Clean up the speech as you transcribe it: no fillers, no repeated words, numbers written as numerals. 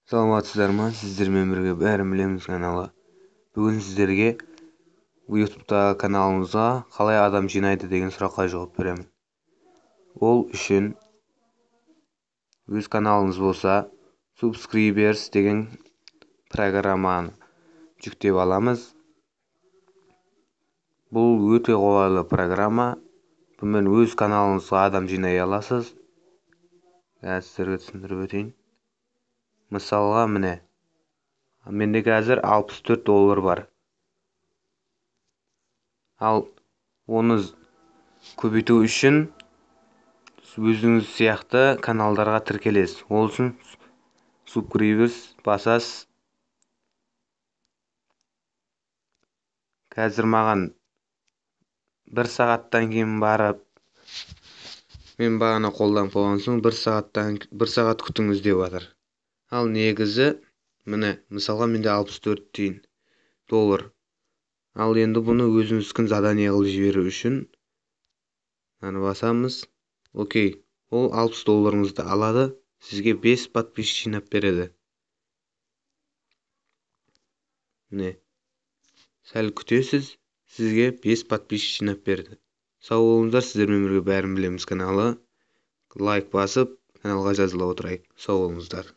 Саламатсыздар ма? Сіздермен бірге бәрін білеміз каналы. Бүгін сіздерге YouTube'дағы каналымызға қалай адам жинайды деген сұраққа жауап беремін. Ол үшін өз каналыңыз болса, Subscribers деген программаны жүктеп аламыз. Бұл өте қолайлы программа. Бұнымен өз каналыңызға адам жинай аласыз. Сіздерге түсіндіріп өтейін. Мысалға, міне, менде қазір $64 бар. Ал оны көбейту үшін өзіңіз сияқты каналдарға тіркелесіз. Ол үшін Subscribers басасыз. Қазір маған 1 сағаттан кейін барып, мен бағана қолданып болған соң 1 сағат күтіңіз деп жатыр. Ал негізі, міне, мысалға менде $64. Ал енді бұны өзіміз задание қылып жіберу үшін басамыз. Окей. Ол $60 алады. Сізге 5 подписчик жинап береді. Міне. Сәл күтесіз, сізге 5 подписчик жинап берді. Сау болыңыздар, сіздермен бірге бәрін білеміз каналы. Лайк басып, каналға жазыла отырайық. Сау болыңыздар.